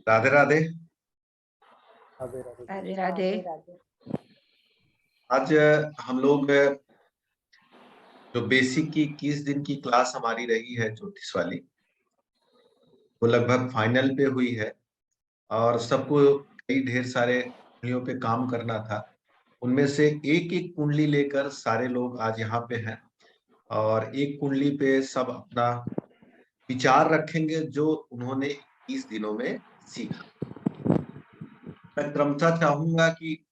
राधे राधे। राधे राधे। आज हम लोग जो बेसिक की 21 दिन की क्लास हमारी रही है ज्योतिष वाली, वो लगभग फाइनल पे हुई है और सबको कई ढेर सारे कुंडलियों पे काम करना था। उनमें से एक एक कुंडली लेकर सारे लोग आज यहाँ पे हैं और एक कुंडली पे सब अपना विचार रखेंगे जो उन्होंने 21 दिनों में सीखा। मैं क्रमशः चाहूंगा कि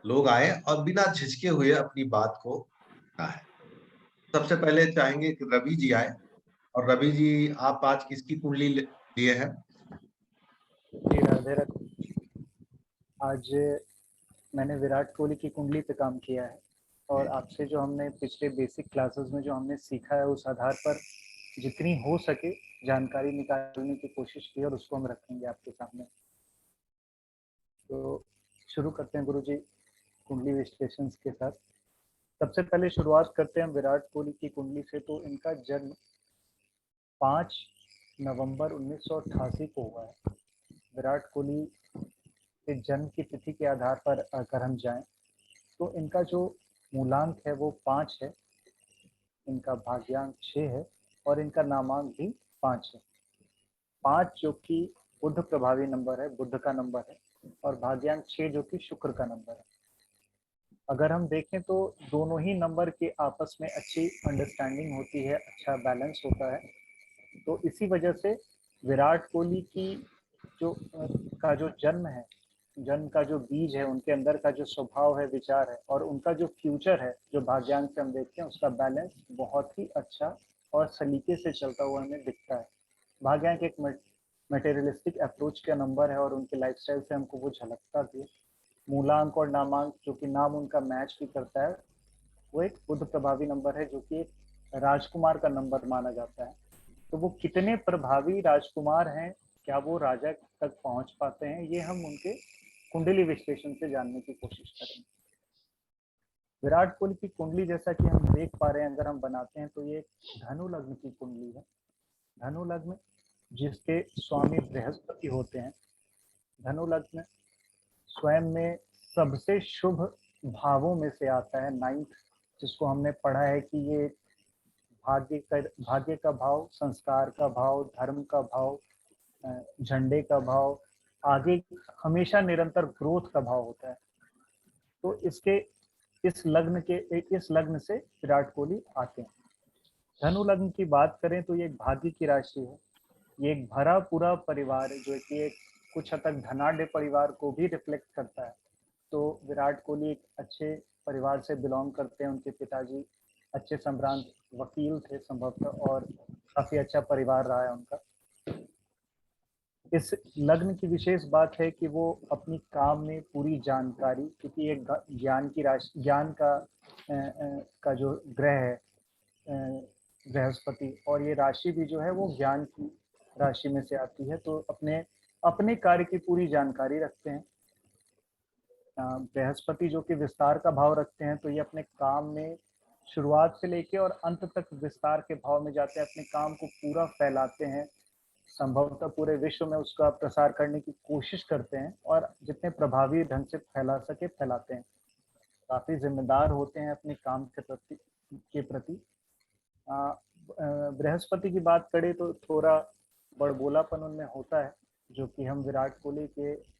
लोग आए और बिना झिझके हुए अपनी बात को है। सबसे पहले चाहेंगे कि रवि जी आए। और रवि जी, आप आज किसकी कुंडली लिए हैं? जी राधे राधे। आज मैंने विराट कोहली की कुंडली पे काम किया है और आपसे जो हमने पिछले बेसिक क्लासेस में जो हमने सीखा है उस आधार पर जितनी हो सके जानकारी निकालने की कोशिश की और उसको हम रखेंगे आपके सामने। तो शुरू करते हैं गुरुजी कुंडली विश्लेषण के साथ। सबसे पहले शुरुआत करते हैं विराट कोहली की कुंडली से। तो इनका जन्म 5 नवंबर 1988 को हुआ है। विराट कोहली के जन्म की तिथि के आधार पर अगर हम जाएं तो इनका जो मूलांक है वो 5 है, इनका भाग्यांक 6 है और इनका नामांक भी 5 है। 5 जो कि बुध प्रभावी नंबर है, बुध का नंबर है, और भाग्यांक 6 जो कि शुक्र का नंबर है। अगर हम देखें तो दोनों ही नंबर के आपस में अच्छी अंडरस्टैंडिंग होती है, अच्छा बैलेंस होता है। तो इसी वजह से विराट कोहली की जो जन्म है, जन्म का जो बीज है, उनके अंदर का जो स्वभाव है, विचार है, और उनका जो फ्यूचर है जो भाग्यांक से हम देखते हैं उसका बैलेंस बहुत ही अच्छा और सलीके से चलता हुआ हमें दिखता है। भाग्यांक एक मटेरियलिस्टिक अप्रोच का नंबर है और उनके लाइफस्टाइल से हमको वो झलकता भी है। मूलांक और नामांक जो कि नाम उनका मैच भी करता है, वो एक बुध प्रभावी नंबर है जो कि एक राजकुमार का नंबर माना जाता है। तो वो कितने प्रभावी राजकुमार हैं, क्या वो राजा तक पहुंच पाते हैं, ये हम उनके कुंडली विश्लेषण से जानने की कोशिश करेंगे। विराट कोहली की कुंडली जैसा कि हम देख पा रहे हैं, अगर हम बनाते हैं तो ये धनु लग्न की कुंडली है। धनु लग्न जिसके स्वामी बृहस्पति होते हैं। धनु लग्न स्वयं में सबसे शुभ भावों में से आता है, 9th, जिसको हमने पढ़ा है कि ये भाग्य का भाव, संस्कार का भाव, धर्म का भाव, झंडे का भाव, आगे हमेशा निरंतर ग्रोथ का भाव होता है। तो इस लग्न से विराट कोहली आते हैं। धनु लग्न की बात करें तो ये एक भाग्य की राशि है। ये एक भरा पूरा परिवार है जो कि एक कुछ हद तक धनाढ़ परिवार को भी रिफ्लेक्ट करता है। तो विराट कोहली एक अच्छे परिवार से बिलोंग करते हैं। उनके पिताजी अच्छे संभ्रांत वकील थे संभवतः, और काफी अच्छा परिवार रहा है उनका। इस लग्न की विशेष बात है कि वो अपनी काम में पूरी जानकारी, क्योंकि एक ज्ञान की राशि, ज्ञान का जो ग्रह है बृहस्पति, और ये राशि भी जो है वो ज्ञान की राशि में से आती है। तो अपने कार्य की पूरी जानकारी रखते हैं। बृहस्पति जो कि विस्तार का भाव रखते हैं, तो ये अपने काम में शुरुआत से लेके और अंत तक विस्तार के भाव में जाते हैं। अपने काम को पूरा फैलाते हैं, संभवतः पूरे विश्व में उसका प्रसार करने की कोशिश करते हैं और जितने प्रभावी ढंग से फैला सके फैलाते हैं। काफी जिम्मेदार होते हैं अपने काम के प्रति। बृहस्पति की बात करें तो थोड़ा बड़बोलापन उनमें होता है, जो कि हम विराट कोहली के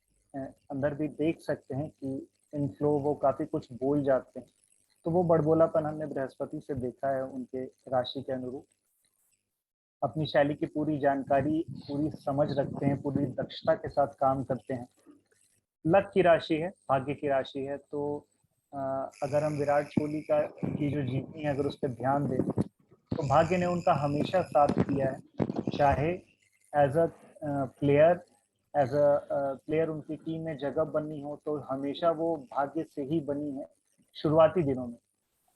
अंदर भी देख सकते हैं कि इन फ्लो वो काफी कुछ बोल जाते हैं। तो वो बड़बोलापन हमने बृहस्पति से देखा है उनके राशि के अनुरूप। अपनी शैली की पूरी जानकारी, पूरी समझ रखते हैं, पूरी दक्षता के साथ काम करते हैं। लक की राशि है, भाग्य की राशि है। तो अगर हम विराट कोहली की जो जीवनी है अगर उस पर ध्यान दें तो भाग्य ने उनका हमेशा साथ दिया है। चाहे एज अ प्लेयर उनकी टीम में जगह बननी हो तो हमेशा वो भाग्य से ही बनी है। शुरुआती दिनों में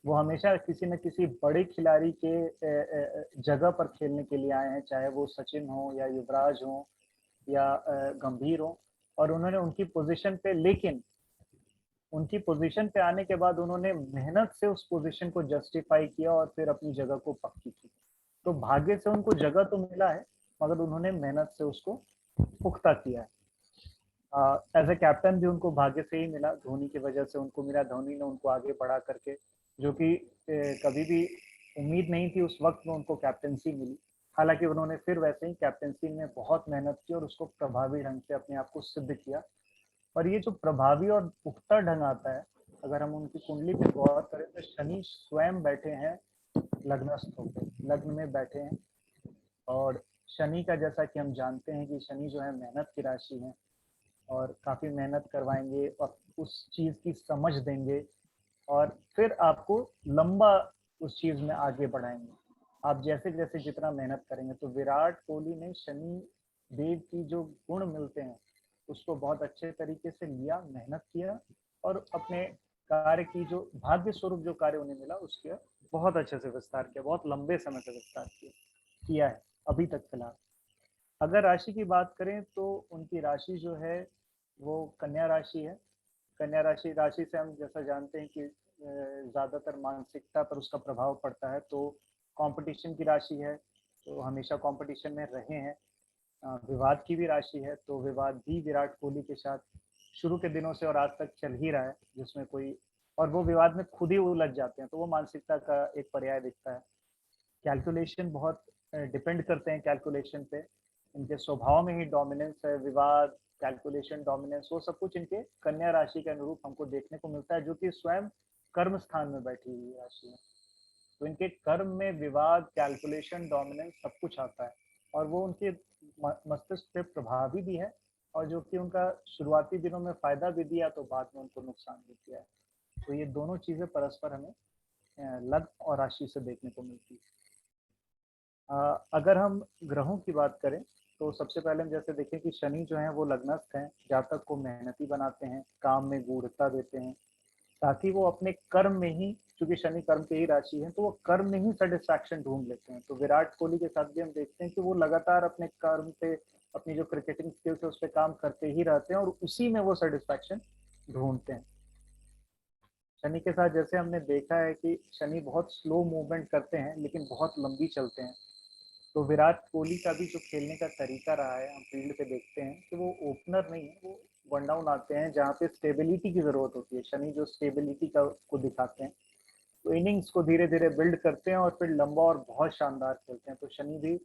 वो हमेशा किसी न किसी बड़े खिलाड़ी के जगह पर खेलने के लिए आए हैं, चाहे वो सचिन हो या युवराज हो या गंभीर हो, और उन्होंने उनकी पोजीशन पे आने के बाद उन्होंने मेहनत से उस पोजीशन को जस्टिफाई किया और फिर अपनी जगह को पक्की की। तो भाग्य से उनको जगह तो मिला है, मगर उन्होंने मेहनत से उसको पुख्ता किया है। एज ए कैप्टन भी उनको भाग्य से ही मिला, धोनी की वजह से उनको मिला, धोनी ने उनको आगे बढ़ा करके, जो कि कभी भी उम्मीद नहीं थी उस वक्त में उनको कैप्टनसी मिली। हालांकि उन्होंने फिर वैसे ही कैप्टनसी में बहुत मेहनत की और उसको प्रभावी ढंग से अपने आप को सिद्ध किया। और ये जो प्रभावी और पुख्ता ढंग आता है, अगर हम उनकी कुंडली पे गौर करें तो शनि स्वयं बैठे हैं लग्नस्थ होकर, लग्न में बैठे हैं। और शनि का, जैसा कि हम जानते हैं कि शनि जो है मेहनत की राशि है, और काफी मेहनत करवाएंगे और उस चीज की समझ देंगे, और फिर आपको लंबा उस चीज में आगे बढ़ाएंगे। आप जैसे जैसे जितना मेहनत करेंगे, तो विराट कोहली ने शनि देव की जो गुण मिलते हैं उसको बहुत अच्छे तरीके से लिया, मेहनत किया, और अपने कार्य की जो भाग्य स्वरूप जो कार्य उन्हें मिला उसके बहुत अच्छे से विस्तार किया, बहुत लंबे समय से विस्तार किया है अभी तक फिलहाल। अगर राशि की बात करें तो उनकी राशि जो है वो कन्या राशि है। कन्या राशि राशि से हम जैसा जानते हैं कि ज्यादातर मानसिकता पर उसका प्रभाव पड़ता है, तो कंपटीशन की राशि है, तो हमेशा कंपटीशन में रहे हैं। विवाद की भी राशि है, तो विवाद भी विराट कोहली के साथ शुरू के दिनों से और आज तक चल ही रहा है, जिसमें कोई, और वो विवाद में खुद ही उलझ जाते हैं, तो वो मानसिकता का एक पर्याय दिखता है। कैलकुलेशन बहुत डिपेंड करते हैं कैलकुलेशन पे, इनके स्वभाव में ही डोमिनेंस है, विवाद, कैलकुलेशन, डोमिनेंस, वो सब कुछ इनके कन्या राशि के अनुरूप हमको देखने को मिलता है, जो कि स्वयं कर्म स्थान में बैठी हुई राशि है। तो इनके कर्म में विवाद, कैलकुलेशन, डोमिनेंस सब कुछ आता है, और वो उनके मस्तिष्क पे प्रभावी भी है, और जो कि उनका शुरुआती दिनों में फायदा भी दिया तो बाद में उनको नुकसान भी किया है। तो ये दोनों चीजें परस्पर हमें लग्न और राशि से देखने को मिलती है। अगर हम ग्रहों की बात करें तो सबसे पहले हम जैसे देखें कि शनि जो है वो लग्नस्थ हैं, जातक को मेहनती बनाते हैं, काम में गूढ़ता देते हैं, साथ ही वो अपने कर्म में ही, चूंकि शनि कर्म की ही राशि है, तो वो कर्म में ही सेटिस्फैक्शन ढूंढ लेते हैं। तो विराट कोहली के साथ भी हम देखते हैं कि वो लगातार अपने कर्म पे, अपनी जो क्रिकेटिंग स्किल्स है उस पर काम करते ही रहते हैं और उसी में वो सेटिस्फैक्शन ढूंढते हैं। शनि के साथ जैसे हमने देखा है कि शनि बहुत स्लो मूवमेंट करते हैं लेकिन बहुत लंबी चलते हैं। तो विराट कोहली का भी जो खेलने का तरीका रहा है, हम फील्ड पे देखते हैं कि वो ओपनर नहीं है, वो वन डाउन आते हैं जहाँ पे स्टेबिलिटी की जरूरत होती है। शनि जो स्टेबिलिटी का को दिखाते हैं, तो इनिंग्स को धीरे धीरे बिल्ड करते हैं और फिर लंबा और बहुत शानदार खेलते हैं। तो शनि भी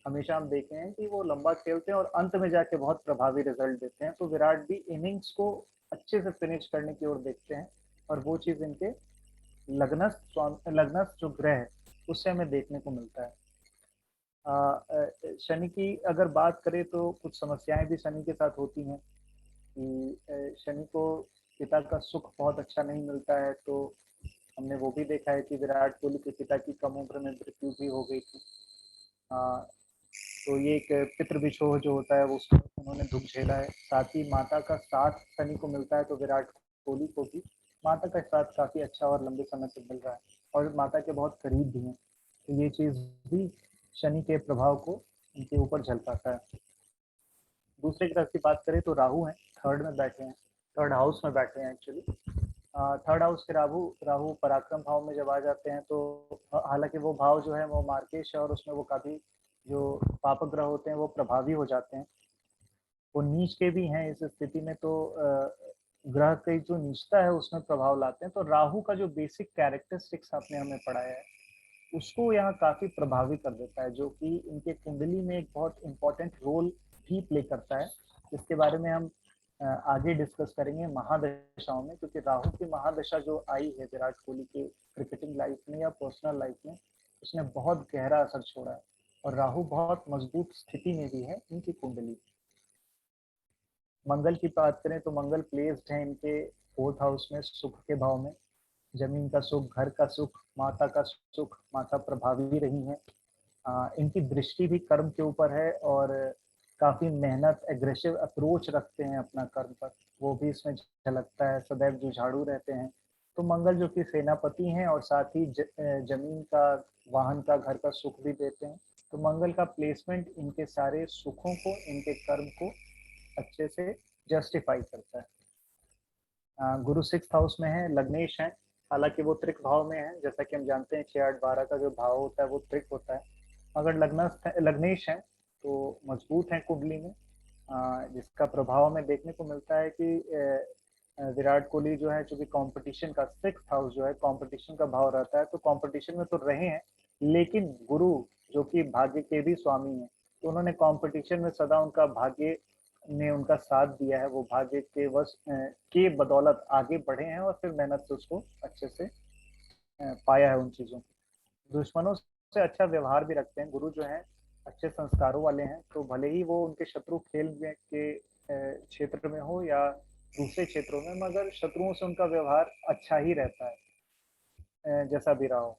हमेशा हम देखे हैं कि वो लंबा खेलते हैं और अंत में जाके बहुत प्रभावी रिजल्ट देते हैं। तो विराट भी इनिंग्स को अच्छे से फिनिश करने की ओर देखते हैं, और वो चीज इनके लग्नस्थ जो ग्रह है उससे हमें देखने को मिलता है। शनि की अगर बात करें तो कुछ समस्याएं भी शनि के साथ होती हैं कि शनि को पिता का सुख बहुत अच्छा नहीं मिलता है। तो हमने वो भी देखा है कि विराट कोहली के पिता की कम उम्र में मृत्यु भी हो गई थी। तो ये एक पितृ विछोह जो होता है वो उसको उन्होंने दुख झेला है। साथ ही माता का साथ शनि को मिलता है, तो विराट कोहली को भी माता का साथ काफी अच्छा और लंबे समय से मिल रहा है, और माता के बहुत करीब भी हैं। तो ये चीज भी शनि के प्रभाव को इनके ऊपर झलकाता है। दूसरे ग्रह की बात करें तो राहु हैं, थर्ड में बैठे हैं, थर्ड हाउस में बैठे हैं एक्चुअली। थर्ड हाउस के राहु राहु पराक्रम भाव में जब आ जाते हैं, तो हालांकि वो भाव जो है वो मार्केश है और उसमें वो काफी जो पापक ग्रह होते हैं वो प्रभावी हो जाते हैं। वो नीच के भी हैं इस स्थिति में, तो ग्रह की जो नीचता है उसमें प्रभाव लाते हैं। तो राहु का जो बेसिक कैरेक्टरिस्टिक्स आपने हमें पढ़ाया है उसको यहाँ काफी प्रभावी कर देता है, जो कि इनके कुंडली में एक बहुत इंपॉर्टेंट रोल भी प्ले करता है, जिसके बारे में हम आगे डिस्कस करेंगे महादशाओं में। क्योंकि राहु की महादशा जो आई है विराट कोहली के क्रिकेटिंग लाइफ में या पर्सनल लाइफ में, उसने बहुत गहरा असर छोड़ा है, और राहु बहुत मजबूत स्थिति में भी है इनकी कुंडली। मंगल की बात करें तो मंगल प्लेस्ड है इनके फोर्थ हाउस में, सुख के भाव में। जमीन का सुख, घर का सुख, माता का सुख, माता प्रभावी रही है। इनकी दृष्टि भी कर्म के ऊपर है, और काफी मेहनत, एग्रेसिव अप्रोच रखते हैं अपना कर्म पर, वो भी इसमें झलकता है। सदैव जुझाड़ू रहते हैं। तो मंगल जो कि सेनापति हैं और साथ ही जमीन का, वाहन का, घर का सुख भी देते हैं। तो मंगल का प्लेसमेंट इनके सारे सुखों को, इनके कर्म को अच्छे से जस्टिफाई करता है। गुरु सिक्स हाउस में है, लग्नेश है। हालांकि वो त्रिक भाव में है, जैसा कि हम जानते हैं 6 8 12 का जो भाव होता है वो त्रिक होता है। अगर लग्नेश है तो मजबूत है कुंडली में, जिसका प्रभाव हमें देखने को मिलता है कि विराट कोहली जो है, चूंकि कंपटीशन का 6th हाउस जो है कंपटीशन का भाव रहता है, तो कंपटीशन में तो रहे हैं, लेकिन गुरु जो कि भाग्य के भी स्वामी हैं, तो उन्होंने कंपटीशन में सदा उनका भाग्य ने उनका साथ दिया है। वो भाग्य के के बदौलत आगे बढ़े हैं और फिर मेहनत से उसको अच्छे से पाया है उन चीजों को। दुश्मनों से अच्छा व्यवहार भी रखते हैं गुरु जो है, अच्छे संस्कारों वाले हैं, तो भले ही वो उनके शत्रु खेल में के क्षेत्र में हो या दूसरे क्षेत्रों में, मगर शत्रुओं से उनका व्यवहार अच्छा ही रहता है, जैसा भी रहा हो।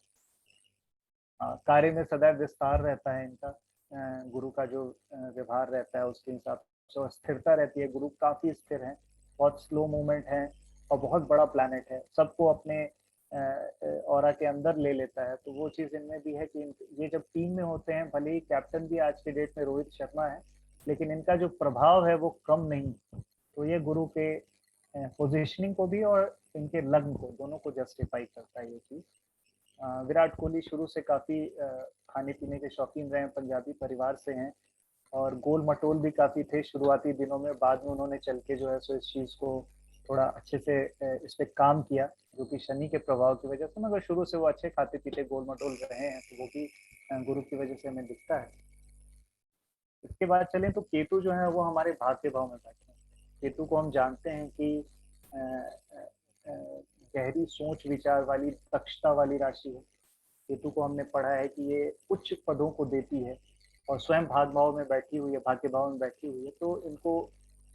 कार्य में सदैव विस्तार रहता है इनका, गुरु का जो व्यवहार रहता है उसके हिसाब से, और स्थिरता रहती है। गुरु काफी स्थिर है, बहुत स्लो मूवमेंट है, और बहुत बड़ा प्लैनेट है, सबको अपने ऑरा के अंदर ले लेता है। तो वो चीज इनमें भी है कि ये जब टीम में होते हैं, भले ही कैप्टन भी आज के डेट में रोहित शर्मा है, लेकिन इनका जो प्रभाव है वो कम नहीं। तो ये गुरु के पोजीशनिंग को भी और इनके लग्न को, दोनों को जस्टिफाई करता है ये चीज। विराट कोहली शुरू से काफी खाने पीने के शौकीन रहे हैं, पंजाबी परिवार से हैं, और गोल मटोल भी काफी थे शुरुआती दिनों में। बाद में उन्होंने चल के जो है सो इस चीज को थोड़ा अच्छे से इस पे काम किया, जो कि शनि के प्रभाव की वजह से, मगर शुरू से वो अच्छे खाते पीते गोल मटोल रहे हैं, तो वो भी गुरु की वजह से हमें दिखता है। इसके बाद चलें तो केतु जो है वो हमारे भाग्य भाव में बैठे हैं। केतु को हम जानते हैं कि अ, अ, गहरी सोच विचार वाली, दक्षता वाली राशि है। केतु को हमने पढ़ा है कि ये उच्च पदों को देती है, और स्वयं भाग भाव में बैठी हुई है, भाग्य भाव में बैठी हुई है, तो इनको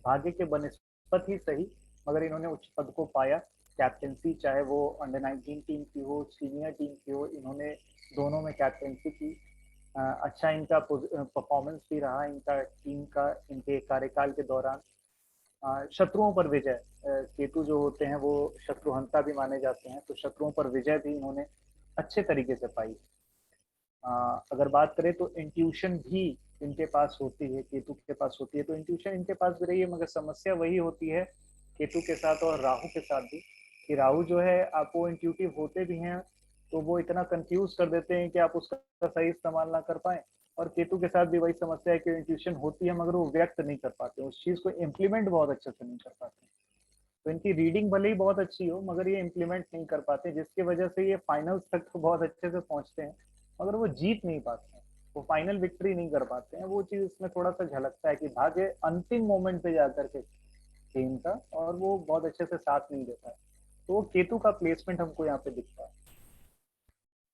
भाग्य के बनस्पत ही सही, मगर इन्होंने उच्च पद को पाया। कैप्टेंसी चाहे वो अंडर 19 टीम की हो, सीनियर टीम की हो, इन्होंने दोनों में कैप्टेंसी की। अच्छा इनका परफॉर्मेंस भी रहा इनका टीम का इनके कार्यकाल के दौरान। शत्रुओं पर विजय, केतु जो होते हैं वो शत्रुहंता भी माने जाते हैं, तो शत्रुओं पर विजय भी इन्होंने अच्छे तरीके से पाई। अगर बात करें तो इंट्यूशन भी इनके पास होती है, केतु के पास होती है, तो इंट्यूशन इनके पास भी रही है, मगर समस्या वही होती है केतु के साथ और राहु के साथ भी, कि राहु जो है आपको इंट्यूटिव होते भी हैं, तो वो इतना कंफ्यूज कर देते हैं कि आप उसका सही इस्तेमाल ना कर पाए। और केतु के साथ भी वही समस्या है कि इंट्यूशन होती है, मगर वो व्यक्त नहीं कर पाते, उस चीज को इम्प्लीमेंट बहुत अच्छे से नहीं कर पाते। तो इनकी रीडिंग भले ही बहुत अच्छी हो, मगर ये इम्प्लीमेंट नहीं कर पाते, जिसकी वजह से ये फाइनल्स तक तो बहुत अच्छे से पहुंचते हैं, मगर वो जीत नहीं पाते हैं, वो फाइनल विक्ट्री नहीं कर पाते हैं। वो चीज इसमें थोड़ा सा झलकता है कि भाग्य अंतिम मोमेंट पे जाकर के टीम का, और वो बहुत अच्छे से साथ नहीं देता है। तो वो केतु का प्लेसमेंट हमको यहाँ पे दिखता है।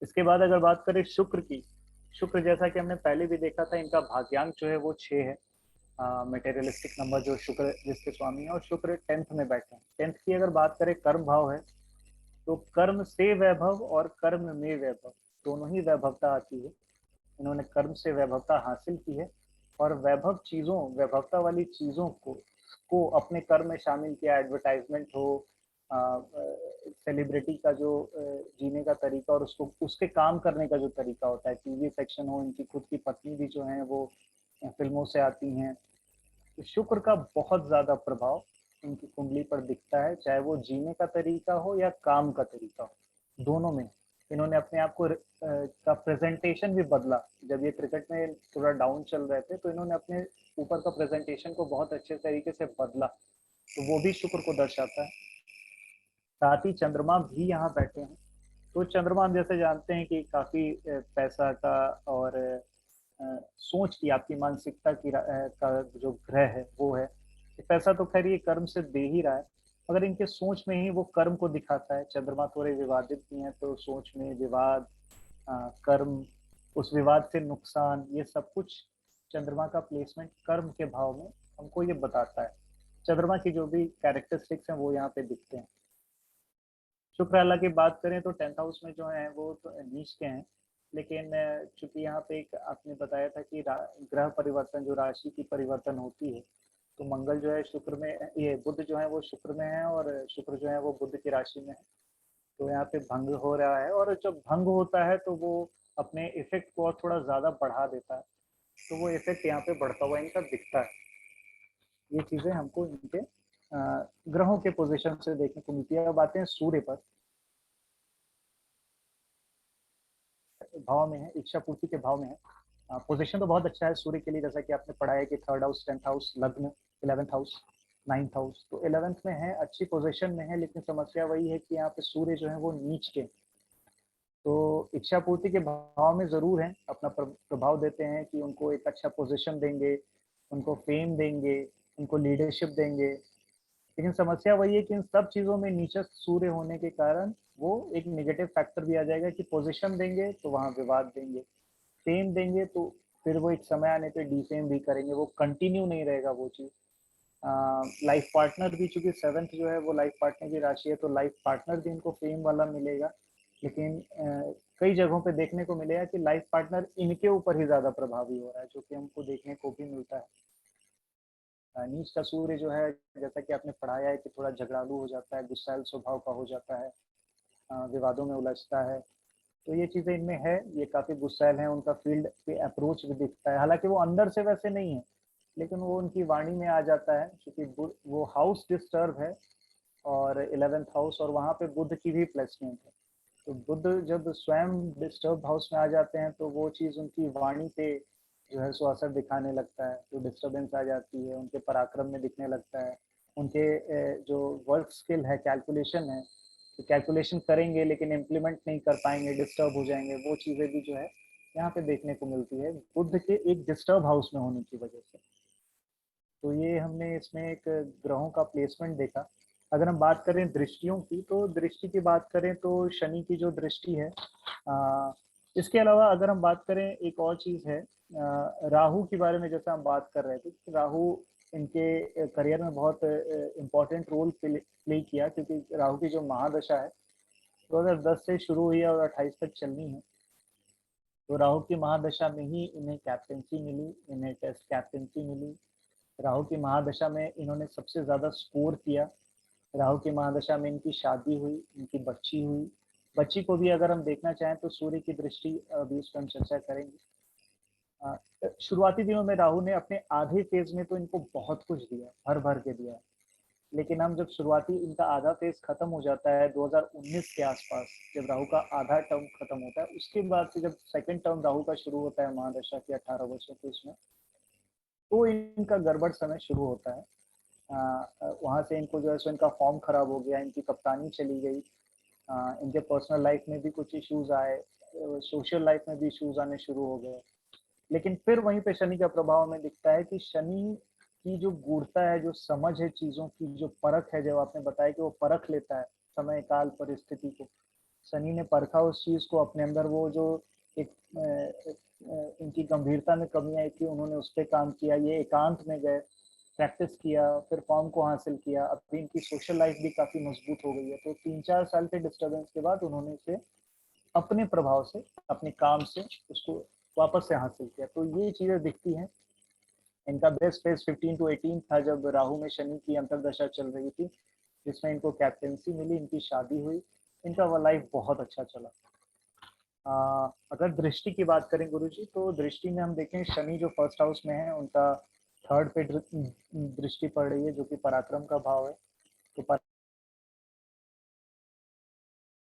इसके बाद अगर बात करें शुक्र की, शुक्र जैसा कि हमने पहले भी देखा था, इनका भाग्यांक जो है वो 6 है, मेटेरियलिस्टिक नंबर जो शुक्र जिसके स्वामी है, और शुक्र 10th में बैठे हैं। 10th की अगर बात करें कर्म भाव है, तो कर्म से वैभव और कर्म में वैभव, दोनों ही वैभवता आती है। इन्होंने कर्म से वैभवता हासिल की है, और वैभव चीजों, वैभवता वाली चीजों को अपने कर्म में शामिल किया। एडवर्टाइजमेंट हो, सेलिब्रिटी का जो जीने का तरीका, और उसको उसके काम करने का जो तरीका होता है, टीवी सेक्शन हो, इनकी खुद की पत्नी भी जो है वो फिल्मों से आती हैं। तो शुक्र का बहुत ज्यादा प्रभाव इनकी कुंडली पर दिखता है, चाहे वो जीने का तरीका हो या काम का तरीका हो, दोनों में। इन्होंने अपने आप को का प्रेजेंटेशन भी बदला। जब ये क्रिकेट में थोड़ा डाउन चल रहे थे, तो इन्होंने अपने ऊपर का प्रेजेंटेशन को बहुत अच्छे तरीके से बदला, तो वो भी शुक्र को दर्शाता है। साथ ही चंद्रमा भी यहाँ बैठे हैं, तो चंद्रमा हम जैसे जानते हैं कि काफी पैसा का और सोच की, आपकी मानसिकता की का जो ग्रह है वो है। पैसा तो खैर ये कर्म से दे ही रहा है, मगर इनके सोच में ही वो कर्म को दिखाता है। चंद्रमा थोड़े विवादित भी हैं, तो सोच में विवाद, कर्म, उस विवाद से नुकसान, ये सब कुछ चंद्रमा का प्लेसमेंट कर्म के भाव में हमको ये बताता है। चंद्रमा की जो भी कैरेक्टरिस्टिक्स हैं वो यहाँ पे दिखते हैं। शुक्र अल्लाह की बात करें तो 10th हाउस में जो है वो तो नीच के हैं, लेकिन चूंकि यहाँ पे एक आपने बताया था कि ग्रह परिवर्तन, जो राशि की परिवर्तन होती है, तो मंगल जो है शुक्र में, ये बुध जो है वो शुक्र में है, और शुक्र जो है वो बुध की राशि में है। तो यहाँ पे भंग हो रहा है, और जब भंग होता है तो वो अपने इफेक्ट को और थोड़ा ज्यादा बढ़ा देता है, तो वो इफेक्ट यहाँ पे बढ़ता हुआ इनका दिखता है। ये चीजें हमको इनके ग्रहों के पोजीशन से देखने को मिलती है। अब आते हैं सूर्य पर। भाव में है, इच्छा पूर्ति के भाव में है, पोजीशन तो बहुत अच्छा है सूर्य के लिए, जैसा कि आपने पढ़ा है कि 3rd हाउस, 10th हाउस, लग्न, 11th हाउस, 9th हाउस, तो 11th में है, अच्छी पोजीशन में है। लेकिन समस्या वही है कि यहाँ पे सूर्य जो है वो नीच के, तो इच्छा पूर्ति के भाव में जरूर है, अपना प्रभाव देते हैं कि उनको एक अच्छा पोजीशन देंगे, उनको फेम देंगे, उनको लीडरशिप देंगे। लेकिन समस्या वही है कि इन सब चीजों में नीचस्थ सूर्य होने के कारण वो एक नेगेटिव फैक्टर भी आ जाएगा कि पोजीशन देंगे तो वहां विवाद देंगे, फेम देंगे तो फिर वो एक समय आने पे डिफेम भी करेंगे, वो कंटिन्यू नहीं रहेगा वो चीज। लाइफ पार्टनर भी, चूंकि 7th जो है वो लाइफ पार्टनर की राशि है, तो लाइफ पार्टनर भी इनको फेम वाला मिलेगा। लेकिन कई जगहों पे देखने को मिलेगा कि लाइफ पार्टनर इनके ऊपर ही ज्यादा प्रभावी हो रहा है, जो कि हमको देखने को भी मिलता है। नीच का सूर्य जो है, जैसा कि आपने पढ़ाया है कि थोड़ा झगड़ालू हो जाता है, गुस्सैल स्वभाव का हो जाता है, विवादों में उलझता है, तो ये चीजें इनमें है। ये काफी गुस्सैल हैं, उनका फील्ड पे अप्रोच भी दिखता है, हालांकि वो अंदर से वैसे नहीं है, लेकिन वो उनकी वाणी में आ जाता है, क्योंकि वो हाउस डिस्टर्ब है और 11th हाउस, और वहाँ पे बुध की भी प्लेसमेंट है। तो बुध जब स्वयं डिस्टर्ब हाउस में आ जाते हैं तो वो चीज उनकी वाणी पे जो है सो असर दिखाने लगता है, तो डिस्टर्बेंस आ जाती है, उनके पराक्रम में दिखने लगता है, उनके जो वर्क स्किल है, कैलकुलेशन है, तो कैलकुलेशन करेंगे लेकिन इम्प्लीमेंट नहीं कर पाएंगे, डिस्टर्ब हो जाएंगे, वो चीजें भी जो है यहाँ पे देखने को मिलती है बुध के एक डिस्टर्ब हाउस में होने की वजह से। तो ये हमने इसमें एक ग्रहों का प्लेसमेंट देखा। अगर हम बात करें दृष्टियों की, तो दृष्टि की बात करें तो शनि की जो दृष्टि है, इसके अलावा अगर हम बात करें एक और चीज है, राहु के बारे में जैसा हम बात कर रहे थे, राहु इनके करियर में बहुत इम्पोर्टेंट रोल प्ले किया, क्योंकि राहु की जो महादशा है 2010 से शुरू हुई है और 28 तक चलनी है। तो राहु की महादशा में ही इन्हें कैप्टेंसी मिली, इन्हें टेस्ट कैप्टेंसी मिली। राहु की महादशा में इन्होंने सबसे ज्यादा स्कोर किया। राहु की महादशा में इनकी शादी हुई, इनकी बच्ची हुई। बच्ची को भी अगर हम देखना चाहें तो सूर्य की दृष्टि, अभी उस पर हम चर्चा करेंगे। शुरुआती दिनों में राहु ने अपने आधे फेज में तो इनको बहुत कुछ दिया, भर भर के दिया, लेकिन हम जब शुरुआती इनका आधा फेज खत्म हो जाता है 2019 के आसपास, जब राहु का आधा टर्म खत्म होता है, उसके बाद से जब सेकंड टर्म राहु का शुरू होता है महादशा के 18 वर्षों के उसमें, तो इनका गड़बड़ समय शुरू होता है। वहां से इनको जो है सो इनका फॉर्म खराब हो गया, इनकी कप्तानी चली गई, इनके पर्सनल लाइफ में भी कुछ इश्यूज आए, सोशल लाइफ में भी इश्यूज आने शुरू हो गए। लेकिन फिर वहीं पे शनि का प्रभाव हमें दिखता है कि शनि की जो गूढ़ता है, जो समझ है चीजों की, जो परख है, जब आपने बताया कि वो परख लेता है समय काल परिस्थिति को, शनि ने परखा उस चीज को अपने अंदर, वो जो एक इनकी गंभीरता में कमी आई थी, उन्होंने उस पर काम किया, ये एकांत में गए, प्रैक्टिस किया, फिर फॉर्म को हासिल किया, अभी इनकी सोशल लाइफ भी काफी मजबूत हो गई है। तो 3-4 साल के डिस्टर्बेंस के बाद उन्होंने इसे अपने प्रभाव से, अपने काम से उसको वापस से हासिल किया। तो ये चीजें दिखती हैं। इनका बेस्ट फेज 15 to 18 था, जब राहु में शनि की अंतरदशा चल रही थी, जिसमें इनको कैप्टेंसी मिली, इनकी शादी हुई, इनका वो लाइफ बहुत अच्छा चला। अगर दृष्टि की बात करें गुरुजी, तो दृष्टि में हम देखें शनि जो फर्स्ट हाउस में है, उनका 3rd पे दृष्टि पड़ रही है, जो कि पराक्रम का भाव है। तो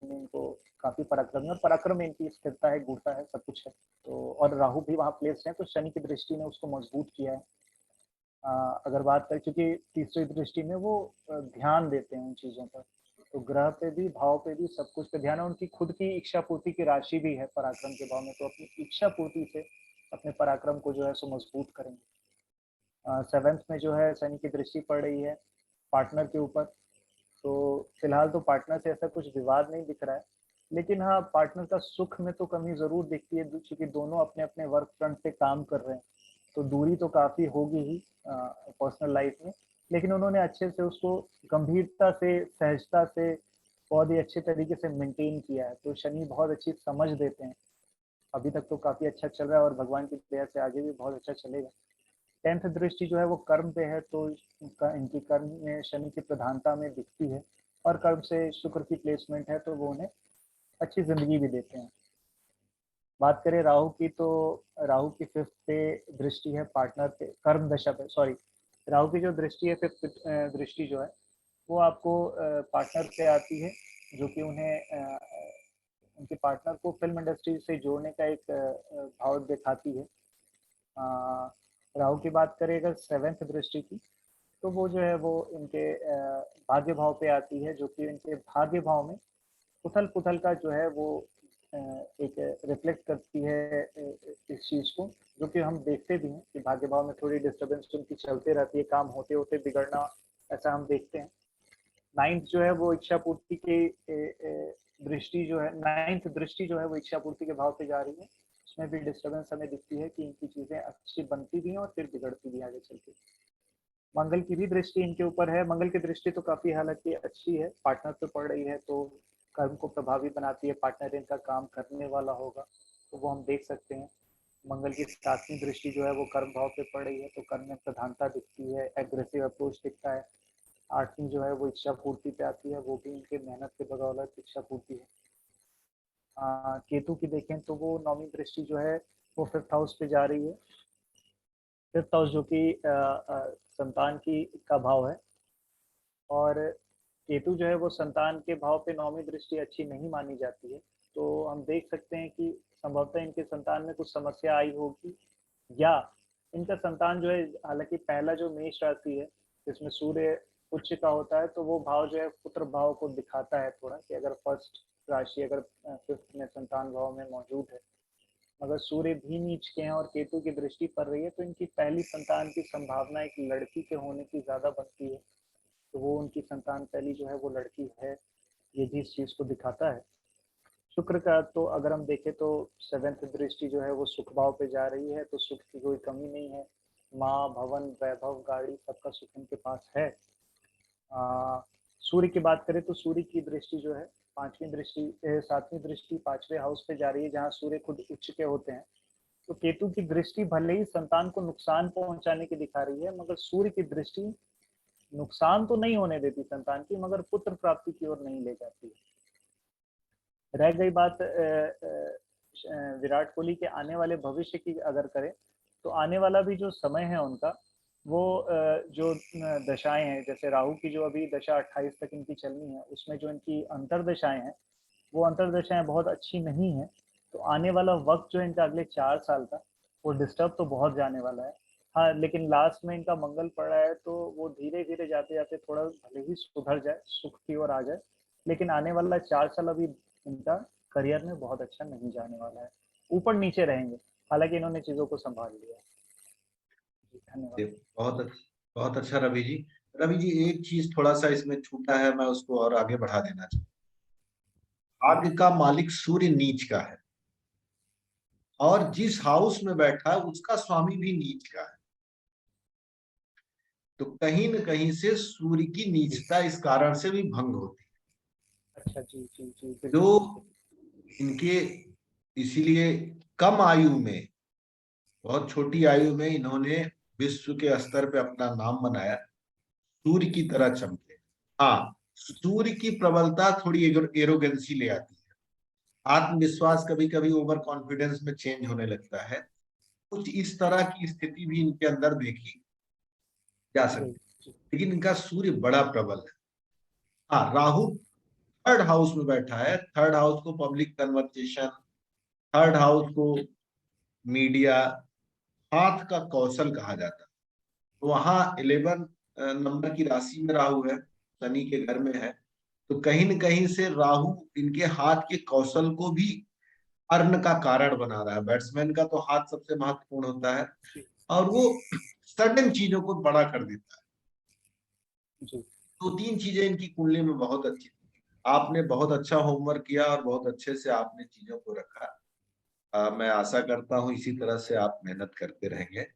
इनको काफी पराक्रम है, और पराक्रम में इनकी स्थिरता है, गूढ़ता है, सब कुछ है। तो और राहु भी वहाँ प्लेस है, तो शनि की दृष्टि ने उसको मजबूत किया है। अगर बात करें, क्योंकि तीसरी दृष्टि में वो ध्यान देते हैं उन चीजों पर, तो ग्रह पे भी, भाव पे भी, सब कुछ पे ध्यान है। उनकी खुद की इच्छा पूर्ति की राशि भी है पराक्रम के भाव में, तो अपनी इच्छा पूर्ति से अपने पराक्रम को जो है सो मजबूत करेंगे। 7th में जो है शनि की दृष्टि पड़ रही है पार्टनर के ऊपर, तो फिलहाल तो पार्टनर से ऐसा कुछ विवाद नहीं दिख रहा है, लेकिन हाँ पार्टनर का सुख में तो कमी जरूर दिखती है, क्योंकि दोनों अपने अपने वर्क फ्रंट पे काम कर रहे हैं, तो दूरी तो काफी होगी ही पर्सनल लाइफ में। लेकिन उन्होंने अच्छे से उसको गंभीरता से, सहजता से, बहुत ही अच्छे तरीके से मेंटेन किया है। तो शनि बहुत अच्छी समझ देते हैं। अभी तक तो काफी अच्छा चल रहा है और भगवान की दया से आगे भी बहुत अच्छा चलेगा। 10th दृष्टि जो है वो कर्म पे है, तो इनकी कर्म में शनि की प्रधानता में दिखती है, और कर्म से शुक्र की प्लेसमेंट है, तो वो उन्हें अच्छी जिंदगी भी देते हैं। बात करें राहु की, तो राहु की 5th पे दृष्टि है पार्टनर पे, कर्म दशा पे, सॉरी, राहु की जो दृष्टि है 5th दृष्टि जो है वो आपको पार्टनर पे आती है, जो कि उनके पार्टनर को फिल्म इंडस्ट्री से जोड़ने का एक भाव दिखाती है। राहु की बात करें अगर 7th दृष्टि की, तो वो जो है वो इनके भाग्य भाव पे आती है, जो कि इनके भाग्य भाव में उथल पुथल का जो है वो एक रिफ्लेक्ट करती है इस चीज को, जो कि हम देखते भी हैं कि भाग्य भाव में थोड़ी डिस्टर्बेंस उनकी चलते रहती है, काम होते होते बिगड़ना, ऐसा हम देखते हैं। 9th जो है वो इच्छा पूर्ति की दृष्टि जो है, 9th दृष्टि जो है वो इच्छा पूर्ति के भाव पे जा रही है। उसमें भी डिस्टर्बेंस हमें दिखती है कि इनकी चीजें अच्छी बनती भी हैं और फिर बिगड़ती भी आगे चल के। मंगल की भी दृष्टि इनके ऊपर है। मंगल की दृष्टि तो काफी हालांकि अच्छी है, पार्टनर पे पड़ रही है तो कर्म को प्रभावी बनाती है, पार्टनर इनका काम करने वाला होगा, तो वो हम देख सकते हैं। मंगल की 7वीं दृष्टि जो है वो कर्म भाव पे पड़ रही है, तो कर्म में प्रधानता दिखती है, एग्रेसिव अप्रोच दिखता है। 8वीं जो है वो इच्छा पूर्ति पे आती है, वो भी इनके मेहनत के बदौलत इच्छा पूर्ति है। केतु की देखें तो वो 9वीं दृष्टि जो है वो 5th हाउस पे जा रही है। 5th हाउस जो कि संतान की का भाव है, और केतु जो है वो संतान के भाव पे 9वीं दृष्टि अच्छी नहीं मानी जाती है, तो हम देख सकते हैं कि संभवतः इनके संतान में कुछ समस्या आई होगी, या इनका संतान जो है, हालांकि पहला जो मेष राशि है जिसमें सूर्य उच्च का होता है, तो वो भाव जो है पुत्र भाव को दिखाता है थोड़ा, कि अगर फर्स्ट राशि अगर 5th में संतान भाव में मौजूद है, मगर सूर्य भी नीच के हैं और केतु की दृष्टि पड़ रही है, तो इनकी पहली संतान की संभावना एक लड़की के होने की ज्यादा बनती है, तो वो उनकी संतान पहली जो है वो लड़की है, ये भी इस चीज को दिखाता है। शुक्र का तो अगर हम देखें तो 7th दृष्टि जो है वो सुख भाव पे जा रही है, तो सुख की कोई कमी नहीं है, माँ, भवन, वैभव, गाड़ी, सबका सुख इनके पास है। सूर्य की बात करें तो सूर्य की दृष्टि जो है 7वीं दृष्टि 5वें हाउस पे जा रही है, जहाँ सूर्य खुद उच्च के होते हैं। तो केतु की दृष्टि भले ही संतान को नुकसान पहुंचाने की दिखा रही है, मगर सूर्य की दृष्टि नुकसान तो नहीं होने देती संतान की, मगर पुत्र प्राप्ति की ओर नहीं ले जाती। रह गई बात विराट कोहली के आने वाले भविष्य की अगर करें, तो आने वाला भी जो समय है उनका, वो जो दशाएं हैं, जैसे राहु की जो अभी दशा 28 तक इनकी चलनी है, उसमें जो इनकी अंतरदशाएं हैं, वो अंतरदशाएं बहुत अच्छी नहीं है। तो आने वाला वक्त जो इनका अगले 4 साल का, वो डिस्टर्ब तो बहुत जाने वाला है। हाँ, लेकिन लास्ट में इनका मंगल पड़ा है, तो वो धीरे धीरे जाते जाते थोड़ा भले ही सुधर जाए, सुख की ओर आ जाए, लेकिन आने वाला 4 साल अभी इनका करियर में बहुत अच्छा नहीं जाने वाला है, ऊपर नीचे रहेंगे, हालांकि इन्होंने चीजों को संभाल लिया। धन्यवाद। बहुत अच्छा रवि जी। रवि जी, एक चीज थोड़ा सा इसमें छूटा है, मैं उसको और आगे बढ़ा देना चाहूँ। भाग्य का मालिक सूर्य नीच का है, और जिस हाउस में बैठा है उसका स्वामी भी नीच का है, तो कहीं न कहीं से सूर्य की नीचता इस कारण से भी भंग होती अच्छा, जी जी जी, है, बिल्कुल जो बिल्कुल। इनके, इसीलिए कम आयु में, बहुत छोटी आयु में इन्होंने विश्व के स्तर पे अपना नाम बनाया, सूर्य की तरह चमके। हाँ, सूर्य की प्रबलता थोड़ी एरोगेंसी ले आती है, आत्मविश्वास कभी कभी ओवर कॉन्फिडेंस में चेंज होने लगता है, कुछ इस तरह की स्थिति भी इनके अंदर देखी जा जी सकती जी है, लेकिन इनका सूर्य बड़ा प्रबल है। हाँ, राहु थर्ड हाउस में बैठा है, थर्ड हाउस को पब्लिक कन्वर्सेशन, थर्ड हाउस को मीडिया, हाथ का कौशल कहा जाता है। तो वहां 11 नंबर की राशि में राहु है, शनि के घर में है, तो कहीं न कहीं से राहु इनके हाथ के कौशल को भी अर्न का कारण बना रहा है। बैट्समैन का तो हाथ सबसे महत्वपूर्ण होता है, जी और वो सडन चीजों को बड़ा कर देता है। जी। तो 3 चीजें इनकी कुंडली में बहुत अच्छी थी। आपने बहुत अच्छा होमवर्क किया और बहुत अच्छे से आपने चीजों को रखा। मैं आशा करता हूँ इसी तरह से आप मेहनत करते रहेंगे।